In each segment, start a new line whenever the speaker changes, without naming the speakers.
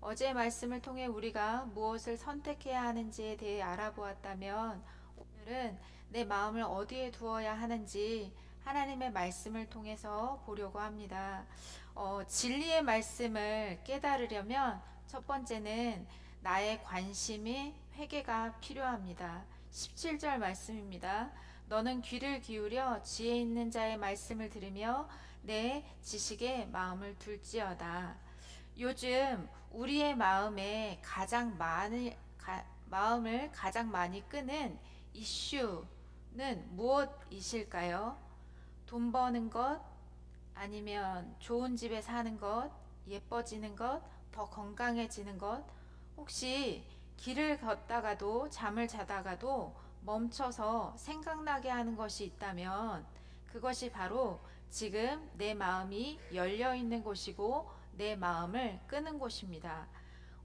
어제 말씀을 통해 우리가 무엇을 선택해야 하는지에 대해 알아보았다면 오늘은 내 마음을 어디에 두어야 하는지 하나님의 말씀을 통해서 보려고 합니다. 진리의 말씀을 깨달으려면 첫 번째는 나의 관심이 회개가 필요합니다. 17절 말씀입니다. 너는 귀를 기울여 지혜 있는 자의 말씀을 들으며 내 지식에 마음을 둘지어다. 요즘 우리의 마음을 가장 많이 끄는 이슈는 무엇이실까요? 돈 버는 것, 아니면 좋은 집에 사는 것, 예뻐지는 것, 더 건강해지는 것, 혹시 길을 걷다가도 잠을 자다가도 멈춰서 생각나게 하는 것이 있다면 그것이 바로 지금 내 마음이 열려 있는 곳이고 내 마음을 끄는 곳입니다.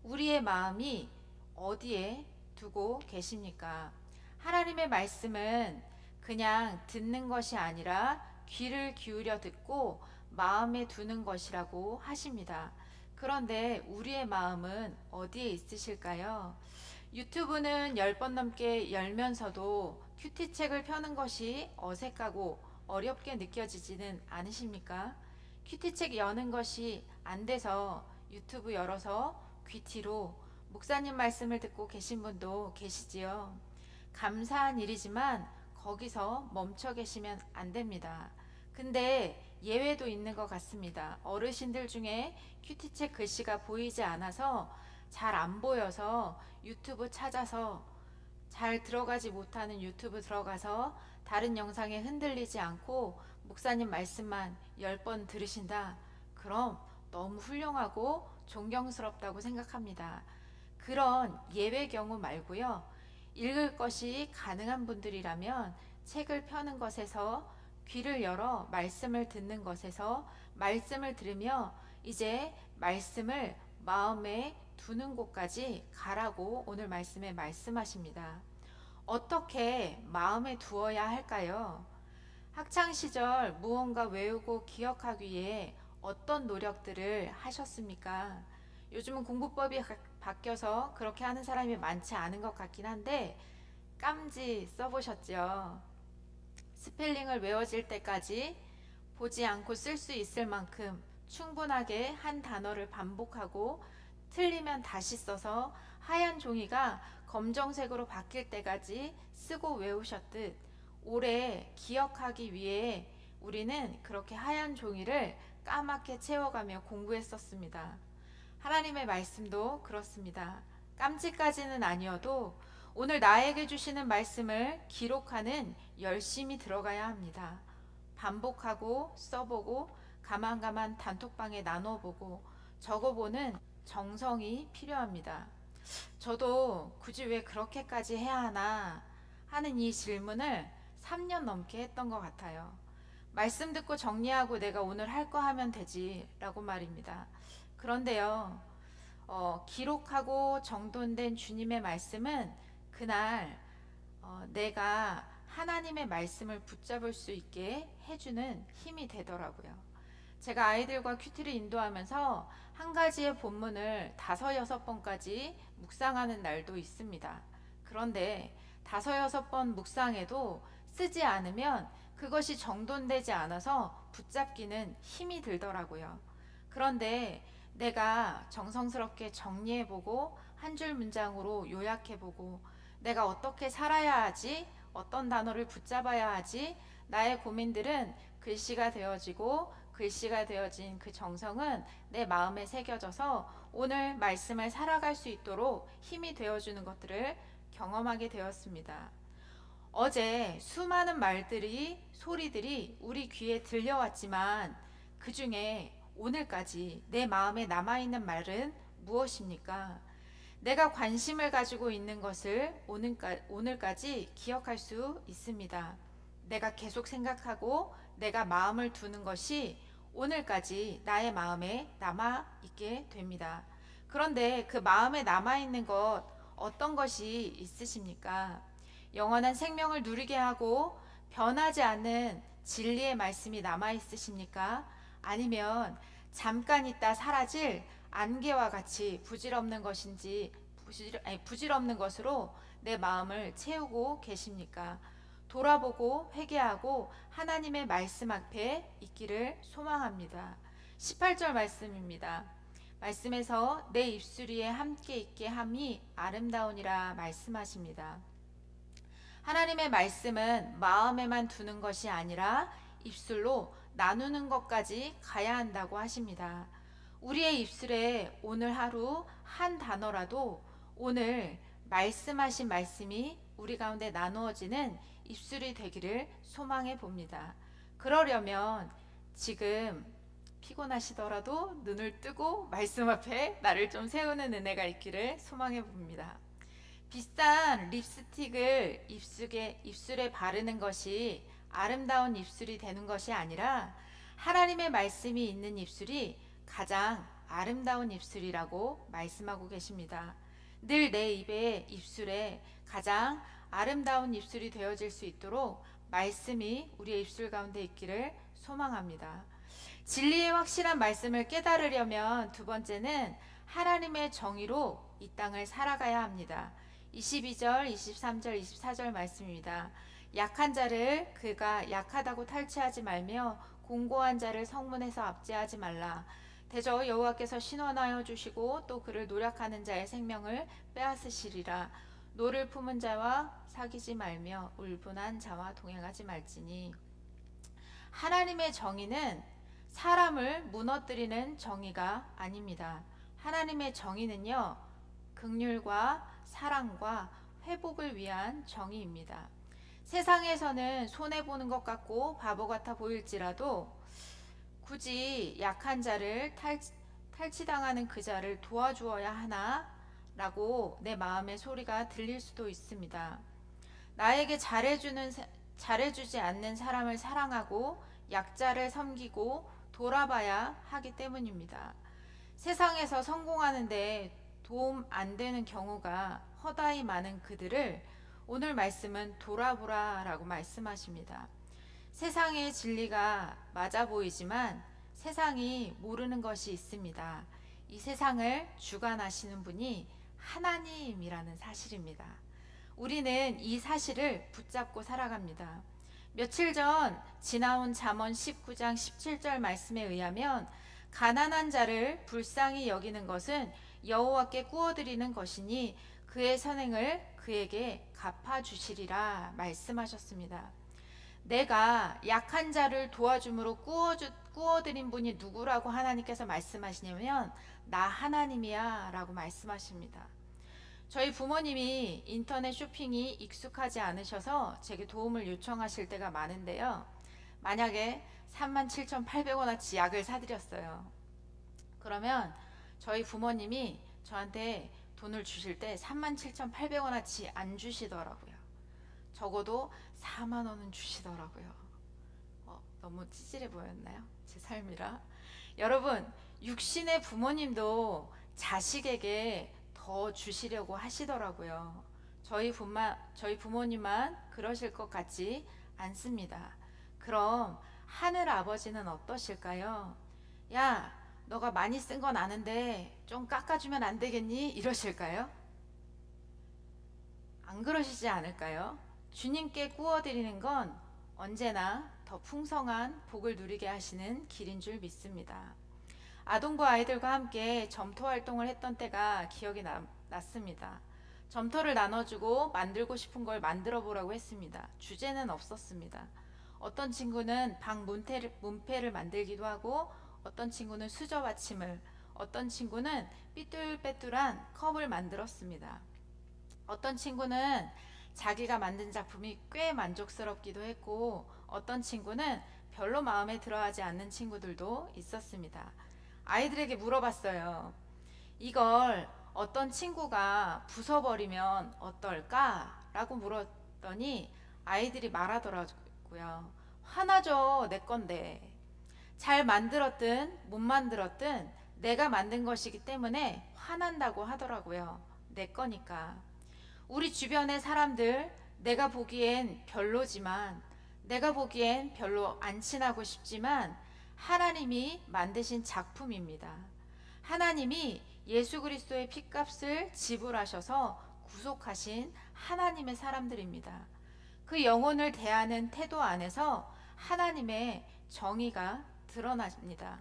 우리의 마음이 어디에 두고 계십니까? 하나님의 말씀은 그냥 듣는 것이 아니라 귀를 기울여 듣고 마음에 두는 것이라고 하십니다. 그런데 우리의 마음은 어디에 있으실까요? 유튜브는 10번 넘게 열면서도 큐티책을 펴는 것이 어색하고 어렵게 느껴지지는 않으십니까? 큐티책 여는 것이 안 돼서 유튜브 열어서 귀티로 목사님 말씀을 듣고 계신 분도 계시지요. 감사한 일이지만 거기서 멈춰 계시면 안 됩니다. 근데 예외도 있는 것 같습니다. 어르신들 중에 큐티책 글씨가 보이지 않아서 잘 안 보여서 유튜브 찾아서 잘 들어가지 못하는 유튜브 들어가서 다른 영상에 흔들리지 않고 목사님 말씀만 10번 들으신다. 그럼 너무 훌륭하고 존경스럽다고 생각합니다. 그런 예외 경우 말고요. 읽을 것이 가능한 분들이라면 책을 펴는 것에서 귀를 열어 말씀을 듣는 것에서 말씀을 들으며 이제 말씀을 마음에 두는 곳까지 가라고 오늘 말씀에 말씀하십니다. 어떻게 마음에 두어야 할까요? 학창 시절 무언가 외우고 기억하기 위해 어떤 노력들을 하셨습니까? 요즘은 공부법이 바뀌어서 그렇게 하는 사람이 많지 않은 것 같긴 한데 깜지 써보셨죠? 스펠링을 외워질 때까지 보지 않고 쓸 수 있을 만큼 충분하게 한 단어를 반복하고 틀리면 다시 써서 하얀 종이가 검정색으로 바뀔 때까지 쓰고 외우셨듯 오래 기억하기 위해 우리는 그렇게 하얀 종이를 까맣게 채워가며 공부했었습니다. 하나님의 말씀도 그렇습니다. 깜찍까지는 아니어도 오늘 나에게 주시는 말씀을 기록하는 열심히 들어가야 합니다. 반복하고 써보고 가만가만 단톡방에 나눠보고 적어보는 정성이 필요합니다. 저도 굳이 왜 그렇게까지 해야 하나 하는 이 질문을 3년 넘게 했던 것 같아요. 말씀 듣고 정리하고 내가 오늘 할 거 하면 되지 라고 말입니다. 그런데요, 기록하고 정돈된 주님의 말씀은 그날 내가 하나님의 말씀을 붙잡을 수 있게 해주는 힘이 되더라고요. 제가 아이들과 큐티를 인도하면서 한 가지의 본문을 5-6번까지 묵상하는 날도 있습니다. 그런데 5-6번 묵상해도 쓰지 않으면 그것이 정돈되지 않아서 붙잡기는 힘이 들더라고요. 그런데 내가 정성스럽게 정리해보고 한 줄 문장으로 요약해보고 내가 어떻게 살아야 하지? 어떤 단어를 붙잡아야 하지? 나의 고민들은 글씨가 되어지고 글씨가 되어진 그 정성은 내 마음에 새겨져서 오늘 말씀을 살아갈 수 있도록 힘이 되어주는 것들을 경험하게 되었습니다. 어제 수많은 소리들이 우리 귀에 들려왔지만 그 중에 오늘까지 내 마음에 남아있는 말은 무엇입니까? 내가 관심을 가지고 있는 것을 오늘까지 기억할 수 있습니다. 내가 계속 생각하고 내가 마음을 두는 것이 오늘까지 나의 마음에 남아있게 됩니다. 그런데 그 마음에 남아있는 것 어떤 것이 있으십니까? 영원한 생명을 누리게 하고 변하지 않는 진리의 말씀이 남아있으십니까? 아니면 잠깐 있다 사라질 안개와 같이 부질없는 것으로 내 마음을 채우고 계십니까? 돌아보고 회개하고 하나님의 말씀 앞에 있기를 소망합니다. 18절 말씀입니다. 말씀에서 내 입술 위에 함께 있게 함이 아름다우니라 말씀하십니다. 하나님의 말씀은 마음에만 두는 것이 아니라 입술로 나누는 것까지 가야 한다고 하십니다. 우리의 입술에 오늘 하루 한 단어라도 오늘 말씀하신 말씀이 우리 가운데 나누어지는 입술이 되기를 소망해 봅니다. 그러려면 지금 피곤하시더라도 눈을 뜨고 말씀 앞에 나를 좀 세우는 은혜가 있기를 소망해 봅니다. 비싼 립스틱을 입술에 바르는 것이 아름다운 입술이 되는 것이 아니라 하나님의 말씀이 있는 입술이 가장 아름다운 입술이라고 말씀하고 계십니다. 늘 내 입술에 가장 아름다운 입술이 되어질 수 있도록 말씀이 우리의 입술 가운데 있기를 소망합니다. 진리의 확실한 말씀을 깨달으려면 두 번째는 하나님의 정의로 이 땅을 살아가야 합니다. 22절, 23절, 24절 말씀입니다. 약한 자를 그가 약하다고 탈취하지 말며 공고한 자를 성문에서 압제하지 말라. 대저 여호와께서 신원하여 주시고 또 그를 노력하는 자의 생명을 빼앗으시리라. 노를 품은 자와 사귀지 말며 울분한 자와 동행하지 말지니. 하나님의 정의는 사람을 무너뜨리는 정의가 아닙니다. 하나님의 정의는요, 긍휼과 사랑과 회복을 위한 정의입니다. 세상에서는 손해보는 것 같고 바보 같아 보일지라도 굳이 약한 자를 탈취당하는 그 자를 도와주어야 하나? 라고 내 마음의 소리가 들릴 수도 있습니다. 나에게 잘해주지 않는 사람을 사랑하고 약자를 섬기고 돌아봐야 하기 때문입니다. 세상에서 성공하는데 도움 안 되는 경우가 허다히 많은 그들을 오늘 말씀은 돌아보라 라고 말씀하십니다. 세상의 진리가 맞아 보이지만 세상이 모르는 것이 있습니다. 이 세상을 주관하시는 분이 하나님이라는 사실입니다. 우리는 이 사실을 붙잡고 살아갑니다. 며칠 전 지나온 잠언 19장 17절 말씀에 의하면 가난한 자를 불쌍히 여기는 것은 여호와께 꾸어드리는 것이니 그의 선행을 그에게 갚아주시리라 말씀하셨습니다. 내가 약한 자를 도와줌으로 꾸어드린 분이 누구라고 하나님께서 말씀하시냐면 나 하나님이야 라고 말씀하십니다. 저희 부모님이 인터넷 쇼핑이 익숙하지 않으셔서 제게 도움을 요청하실 때가 많은데요. 만약에 37,800원어치 약을 사드렸어요. 그러면 저희 부모님이 저한테 돈을 주실 때 37,800원어치 안 주시더라고요. 적어도 4만 원은 주시더라고요. 너무 찌질해 보였나요? 제 삶이라. 여러분, 육신의 부모님도 자식에게 더 주시려고 하시더라고요. 저희 부모님만 그러실 것 같지 않습니다. 그럼 하늘 아버지는 어떠실까요? 야, 너가 많이 쓴 건 아는데 좀 깎아주면 안 되겠니? 이러실까요? 안 그러시지 않을까요? 주님께 꾸어드리는 건 언제나 더 풍성한 복을 누리게 하시는 길인 줄 믿습니다. 아동부 아이들과 함께 점토 활동을 했던 때가 기억이 났습니다. 점토를 나눠주고 만들고 싶은 걸 만들어 보라고 했습니다. 주제는 없었습니다. 어떤 친구는 방 문패를 만들기도 하고 어떤 친구는 수저 받침을, 어떤 친구는 삐뚤빼뚤한 컵을 만들었습니다. 어떤 친구는 자기가 만든 작품이 꽤 만족스럽기도 했고 어떤 친구는 별로 마음에 들어하지 않는 친구들도 있었습니다. 아이들에게 물어봤어요. 이걸 어떤 친구가 부숴버리면 어떨까? 라고 물었더니 아이들이 말하더라고요. 화나죠, 내 건데. 잘 만들었든 못 만들었든 내가 만든 것이기 때문에 화난다고 하더라고요. 내 거니까. 우리 주변의 사람들, 내가 보기엔 별로지만, 내가 보기엔 별로 안 친하고 싶지만 하나님이 만드신 작품입니다. 하나님이 예수 그리스도의 핏값을 지불하셔서 구속하신 하나님의 사람들입니다. 그 영혼을 대하는 태도 안에서 하나님의 정의가 드러납니다.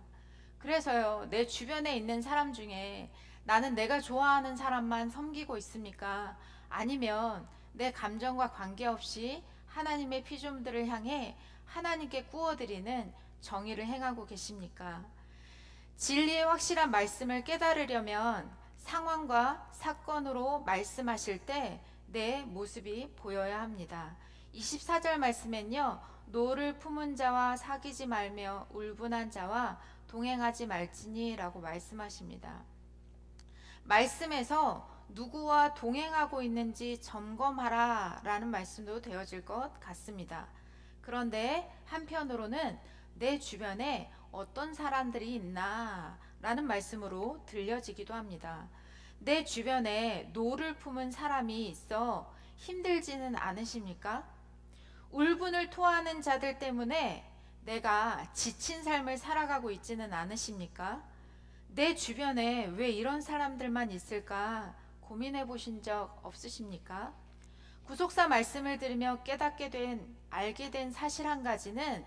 그래서요, 내 주변에 있는 사람 중에 나는 내가 좋아하는 사람만 섬기고 있습니까? 아니면 내 감정과 관계없이 하나님의 피조물들을 향해 하나님께 구워드리는 정의를 행하고 계십니까? 진리의 확실한 말씀을 깨달으려면 상황과 사건으로 말씀하실 때 내 모습이 보여야 합니다. 24절 말씀엔요, 노를 품은 자와 사귀지 말며 울분한 자와 동행하지 말지니 라고 말씀하십니다. 말씀에서 누구와 동행하고 있는지 점검하라 라는 말씀도 되어질 것 같습니다. 그런데 한편으로는 내 주변에 어떤 사람들이 있나 라는 말씀으로 들려지기도 합니다. 내 주변에 노를 품은 사람이 있어 힘들지는 않으십니까? 울분을 토하는 자들 때문에 내가 지친 삶을 살아가고 있지는 않으십니까? 내 주변에 왜 이런 사람들만 있을까 고민해 보신 적 없으십니까? 구속사 말씀을 들으며 깨닫게 된, 알게 된 사실 한 가지는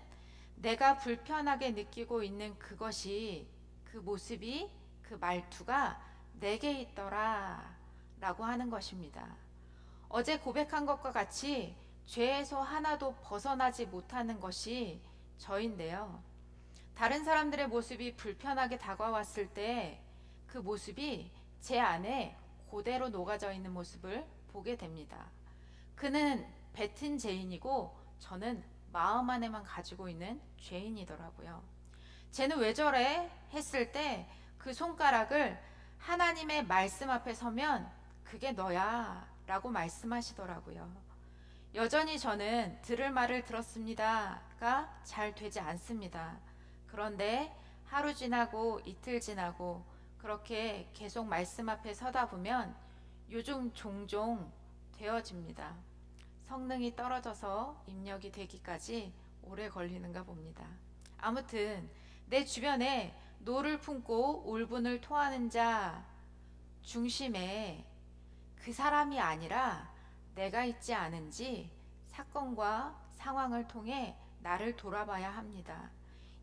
내가 불편하게 느끼고 있는 그것이, 그 모습이, 그 말투가 내게 있더라 라고 하는 것입니다. 어제 고백한 것과 같이 죄에서 하나도 벗어나지 못하는 것이 저인데요. 다른 사람들의 모습이 불편하게 다가왔을 때 그 모습이 제 안에 그대로 녹아져 있는 모습을 보게 됩니다. 그는 뱉은 죄인이고 저는 마음 안에만 가지고 있는 죄인이더라고요. 쟤는 왜 저래? 했을 때 그 손가락을 하나님의 말씀 앞에 서면 그게 너야 라고 말씀하시더라고요. 여전히 저는 들을 말을 들었습니다가 잘 되지 않습니다. 그런데 하루 지나고 이틀 지나고 그렇게 계속 말씀 앞에 서다 보면 요즘 종종 되어집니다. 성능이 떨어져서 입력이 되기까지 오래 걸리는가 봅니다. 아무튼 내 주변에 노를 품고 울분을 토하는 자 중심에 그 사람이 아니라 내가 있지 않은지 사건과 상황을 통해 나를 돌아봐야 합니다.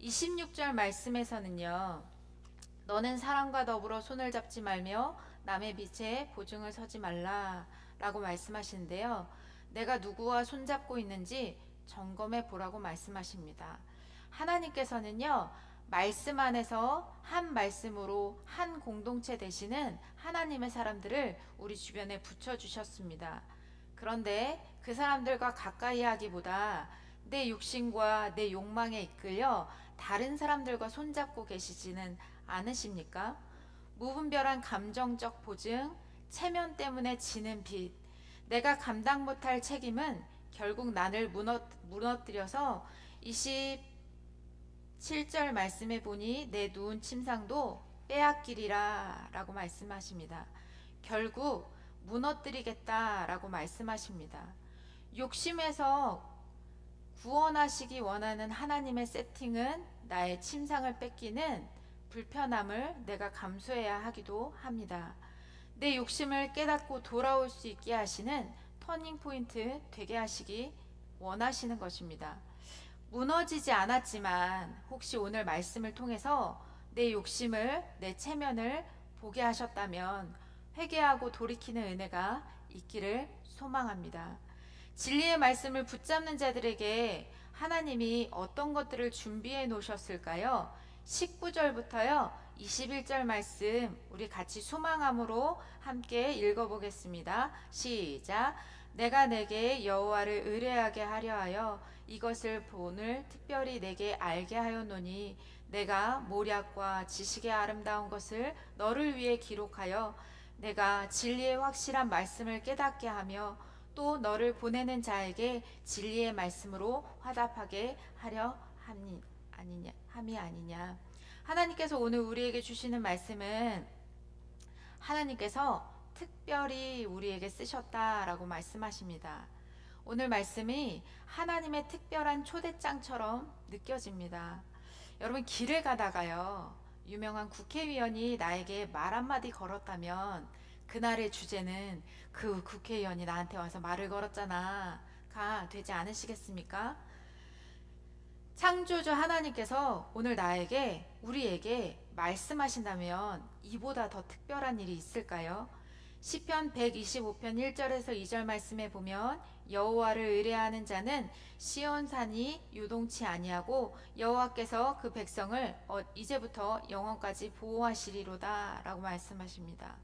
26절 말씀에서는요, 너는 사람과 더불어 손을 잡지 말며 남의 빛에 보증을 서지 말라 라고 말씀하시는데요, 내가 누구와 손잡고 있는지 점검해 보라고 말씀하십니다. 하나님께서는요, 말씀 안에서 한 말씀으로 한 공동체 되시는 하나님의 사람들을 우리 주변에 붙여주셨습니다. 그런데 그 사람들과 가까이 하기보다 내 육신과 내 욕망에 이끌려 다른 사람들과 손잡고 계시지는 않으십니까? 무분별한 감정적 보증, 체면 때문에 지는 빚, 내가 감당 못할 책임은 결국 나를 무너뜨려서 27절 말씀해 보니 내 누운 침상도 빼앗기리라 라고 말씀하십니다. 결국 무너뜨리겠다 라고 말씀하십니다. 욕심에서 구원하시기 원하는 하나님의 세팅은 나의 침상을 뺏기는 불편함을 내가 감수해야 하기도 합니다. 내 욕심을 깨닫고 돌아올 수 있게 하시는 터닝포인트 되게 하시기 원하시는 것입니다. 무너지지 않았지만 혹시 오늘 말씀을 통해서 내 욕심을, 내 체면을 보게 하셨다면 회개하고 돌이키는 은혜가 있기를 소망합니다. 진리의 말씀을 붙잡는 자들에게 하나님이 어떤 것들을 준비해 놓으셨을까요? 19절부터요 21절 말씀 우리 같이 소망함으로 함께 읽어보겠습니다. 시작. 내가 내게 여호와를 의뢰하게 하려 하여 이것을 오늘 특별히 내게 알게 하였노니 내가 모략과 지식의 아름다운 것을 너를 위해 기록하여 내가 진리의 확실한 말씀을 깨닫게 하며 또 너를 보내는 자에게 진리의 말씀으로 화답하게 하려 함이 아니냐. 하나님께서 오늘 우리에게 주시는 말씀은 하나님께서 특별히 우리에게 쓰셨다라고 말씀하십니다. 오늘 말씀이 하나님의 특별한 초대장처럼 느껴집니다. 여러분 길을 가다가요, 유명한 국회의원이 나에게 말 한마디 걸었다면 그날의 주제는 그 국회의원이 나한테 와서 말을 걸었잖아가 되지 않으시겠습니까? 창조주 하나님께서 오늘 우리에게 말씀하신다면 이보다 더 특별한 일이 있을까요? 시편 125편 1절에서 2절 말씀에 보면 여호와를 의뢰하는 자는 시온산이 요동치 아니하고 여호와께서 그 백성을 이제부터 영원까지 보호하시리로다 라고 말씀하십니다.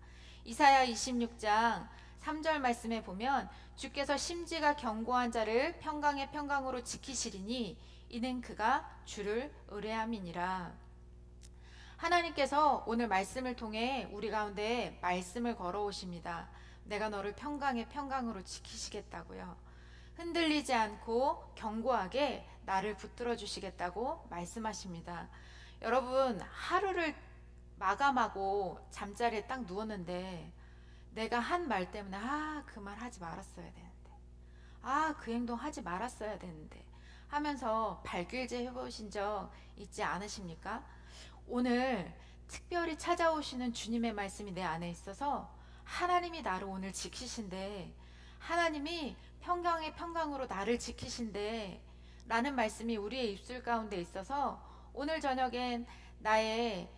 이사야 26장 3절 말씀에 보면 주께서 심지가 견고한 자를 평강의 평강으로 지키시리니 이는 그가 주를 의뢰함이니라. 하나님께서 오늘 말씀을 통해 우리 가운데 말씀을 걸어오십니다. 내가 너를 평강의 평강으로 지키시겠다고요. 흔들리지 않고 견고하게 나를 붙들어 주시겠다고 말씀하십니다. 여러분, 하루를 마감하고 잠자리에 딱 누웠는데 내가 한 말 때문에 그 말 하지 말았어야 되는데, 그 행동 하지 말았어야 되는데 하면서 발길질 해보신 적 있지 않으십니까? 오늘 특별히 찾아오시는 주님의 말씀이 내 안에 있어서 하나님이 나를 오늘 지키신대, 하나님이 평강의 평강으로 나를 지키신대 라는 말씀이 우리의 입술 가운데 있어서 오늘 저녁엔 나의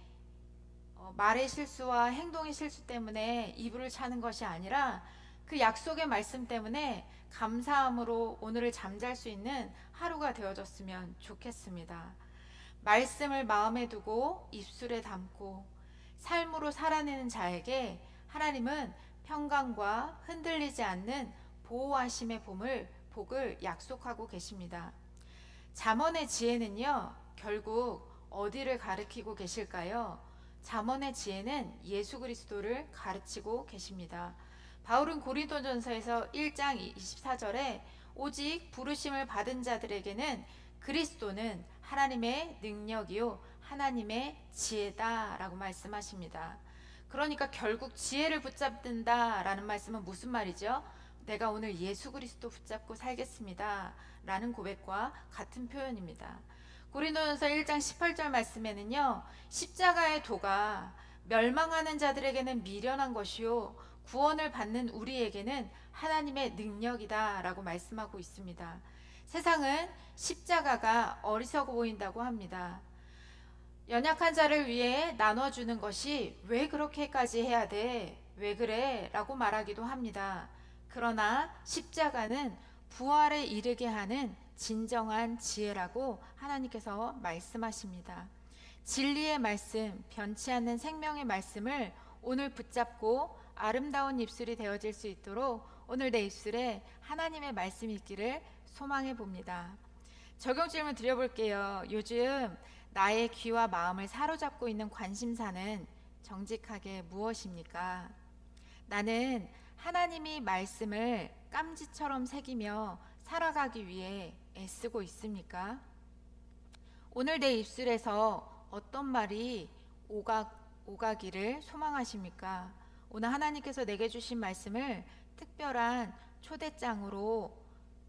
말의 실수와 행동의 실수 때문에 이불을 차는 것이 아니라 그 약속의 말씀 때문에 감사함으로 오늘을 잠잘 수 있는 하루가 되어졌으면 좋겠습니다. 말씀을 마음에 두고 입술에 담고 삶으로 살아내는 자에게 하나님은 평강과 흔들리지 않는 보호하심의 복을 약속하고 계십니다. 잠언의 지혜는요, 결국 어디를 가리키고 계실까요? 잠언의 지혜는 예수 그리스도를 가르치고 계십니다. 바울은 고린도전서에서 1장 24절에 오직 부르심을 받은 자들에게는 그리스도는 하나님의 능력이요 하나님의 지혜다라고 말씀하십니다. 그러니까 결국 지혜를 붙잡는다 라는 말씀은 무슨 말이죠? 내가 오늘 예수 그리스도 붙잡고 살겠습니다 라는 고백과 같은 표현입니다. 고린도전서 1장 18절 말씀에는요, 십자가의 도가 멸망하는 자들에게는 미련한 것이요 구원을 받는 우리에게는 하나님의 능력이다 라고 말씀하고 있습니다. 세상은 십자가가 어리석어 보인다고 합니다. 연약한 자를 위해 나눠주는 것이 왜 그렇게까지 해야 돼? 왜 그래? 라고 말하기도 합니다. 그러나 십자가는 부활에 이르게 하는 진정한 지혜라고 하나님께서 말씀하십니다. 진리의 말씀, 변치 않는 생명의 말씀을 오늘 붙잡고 아름다운 입술이 되어질 수 있도록 오늘 내 입술에 하나님의 말씀이 있기를 소망해 봅니다. 적용 질문 드려볼게요. 요즘 나의 귀와 마음을 사로잡고 있는 관심사는 정직하게 무엇입니까? 나는 하나님이 말씀을 깜지처럼 새기며 살아가기 위해 애쓰고 있습니까? 오늘 내 입술에서 어떤 말이 오가기를 소망하십니까? 오늘 하나님께서 내게 주신 말씀을 특별한 초대장으로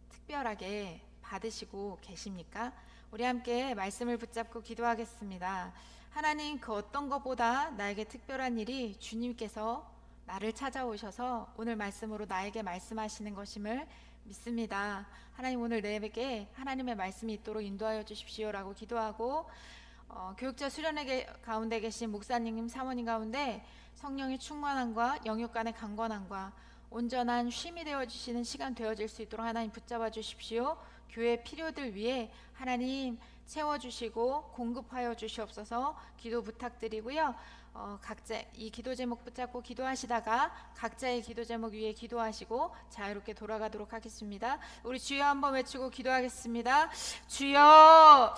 특별하게 받으시고 계십니까? 우리 함께 말씀을 붙잡고 기도하겠습니다. 하나님, 그 어떤 것보다 나에게 특별한 일이 주님께서 나를 찾아오셔서 오늘 말씀으로 나에게 말씀하시는 것임을 믿습니다. 하나님, 오늘 내게 하나님의 말씀이 있도록 인도하여 주십시오라고 기도하고, 교육자 수련회 가운데 계신 목사님, 사모님 가운데 성령의 충만함과 영육 간의 강건함과 온전한 쉼이 되어주시는 시간 되어질 수 있도록 하나님 붙잡아 주십시오. 교회 필요들 위해 하나님 채워주시고 공급하여 주시옵소서 기도 부탁드리고요. 각자 이 기도 제목 붙잡고 기도하시다가 각자의 기도 제목 위에 기도하시고 자유롭게 돌아가도록 하겠습니다. 우리 주여 한번 외치고 기도하겠습니다. 주여.